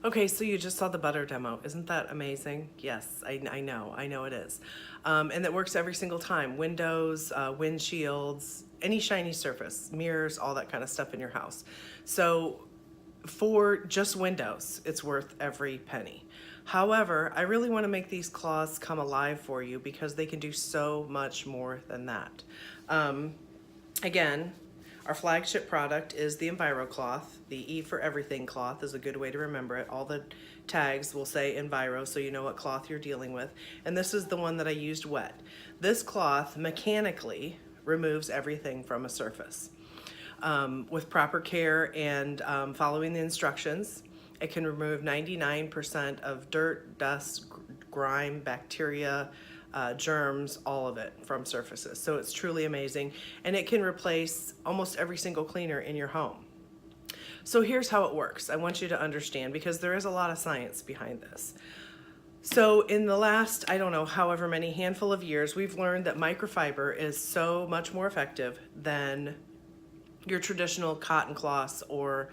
Okay, so you just saw the butter demo. Isn't that amazing? Yes, I know it is. And that works every single time. Windows, windshields, any shiny surface, mirrors, all that kind of stuff in your house. So for just windows, it's worth every penny. However, I really want to make these cloths come alive for you because they can do so much more than that. Again, our flagship product is the Enviro cloth. The E for everything cloth is a good way to remember it. All the tags will say Enviro so you know what cloth you're dealing with. And this is the one that I used wet. This cloth mechanically removes everything from a surface. With proper care and following the instructions, it can remove 99% of dirt, dust, grime, bacteria, germs, all of it from surfaces. So it's truly amazing. And it can replace almost every single cleaner in your home. So here's how it works. I want you to understand because there is a lot of science behind this. So in the last, I don't know, however many handful of years, we've learned that microfiber is so much more effective than your traditional cotton cloths or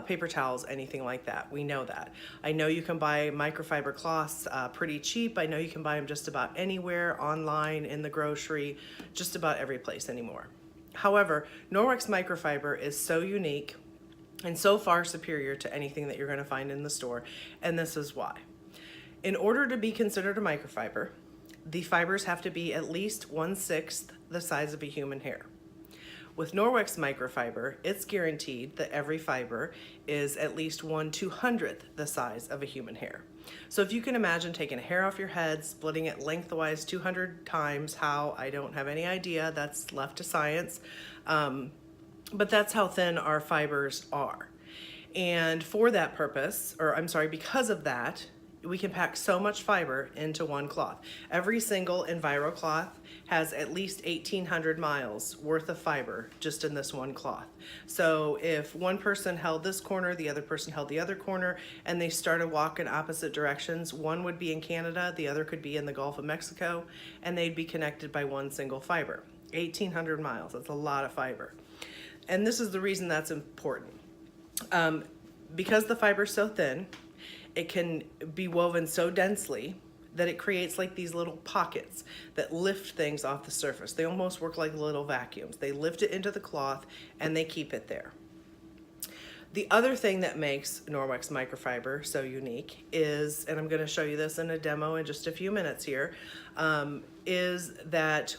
paper towels, anything like that. We know that. I know you can buy microfiber cloths pretty cheap. I know you can buy them just about anywhere, online, in the grocery, just about every place anymore. However, NORWEX microfiber is so unique and so far superior to anything that you're going to find in the store, and this is why. In order to be considered a microfiber, the fibers have to be at least 1/6 the size of a human hair. With NORWEX microfiber, it's guaranteed that every fiber is at least 1/200th the size of a human hair. So if you can imagine taking a hair off your head, splitting it lengthwise 200 times, how, I don't have any idea, that's left to science. But that's how thin our fibers are. And for that purpose, or I'm sorry, because of that, we can pack so much fiber into one cloth. Every single Enviro cloth has at least 1,800 miles worth of fiber just in this one cloth. So if one person held this corner, the other person held the other corner, and they started walking opposite directions, one would be in Canada, the other could be in the Gulf of Mexico, and they'd be connected by one single fiber. 1,800 miles, that's a lot of fiber. And this is the reason that's important. Because the fiber's so thin, it can be woven so densely that it creates like these little pockets that lift things off the surface. They almost work like little vacuums. They lift it into the cloth and they keep it there. The other thing that makes NORWEX microfiber so unique is, and I'm going to show you this in a demo in just a few minutes here, is that,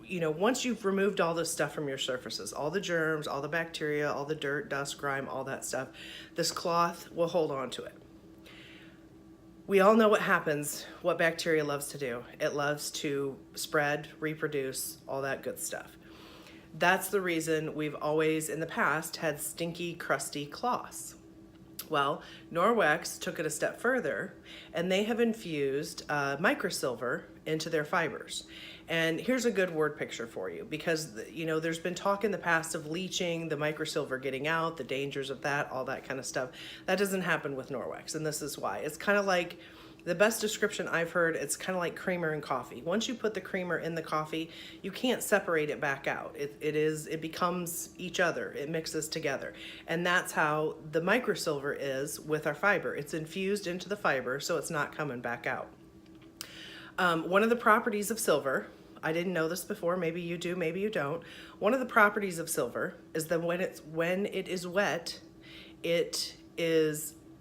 once you've removed all this stuff from your surfaces, all the germs, all the bacteria, all the dirt, dust, grime, all that stuff, this cloth will hold on to it. We all know what happens, what bacteria loves to do. It loves to spread, reproduce, all that good stuff. That's the reason we've always, in the past, had stinky, crusty cloths. Well, NORWEX took it a step further, and they have infused microsilver into their fibers. And here's a good word picture for you, because there's been talk in the past of leaching, the microsilver getting out, the dangers of that, all that kind of stuff. That doesn't happen with NORWEX, and this is why. It's kind of like, the best description I've heard, it's kind of like creamer in coffee. Once you put the creamer in the coffee, you can't separate it back out. It becomes each other. It mixes together. And that's how the microsilver is with our fiber. It's infused into the fiber, so it's not coming back out. One of the properties of silver, I didn't know this before, maybe you do, maybe you don't. One of the properties of silver is that when it is wet, it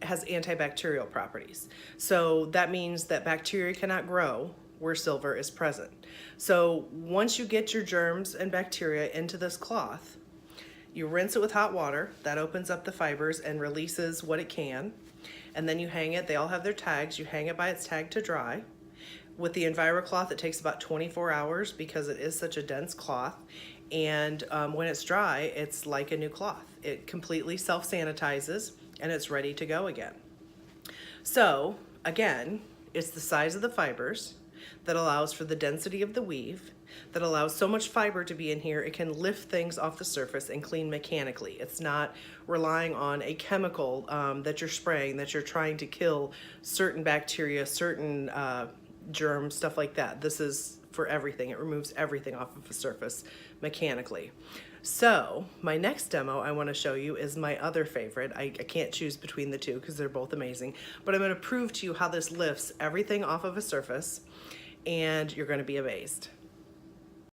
has antibacterial properties. So that means that bacteria cannot grow where silver is present. So once you get your germs and bacteria into this cloth, you rinse it with hot water. That opens up the fibers and releases what it can. And then you hang it, they all have their tags, you hang it by its tag to dry. With the Enviro cloth, it takes about 24 hours because it is such a dense cloth. And when it's dry, it's like a new cloth. It completely self-sanitizes and it's ready to go again. So again, it's the size of the fibers that allows for the density of the weave, that allows so much fiber to be in here, it can lift things off the surface and clean mechanically. It's not relying on a chemical that you're spraying, that you're trying to kill certain bacteria, certain germs, stuff like that. This is for everything. It removes everything off of the surface mechanically. So my next demo I want to show you is my other favorite. I can't choose between the two because they're both amazing, but I'm going to prove to you how this lifts everything off of a surface, and you're going to be amazed.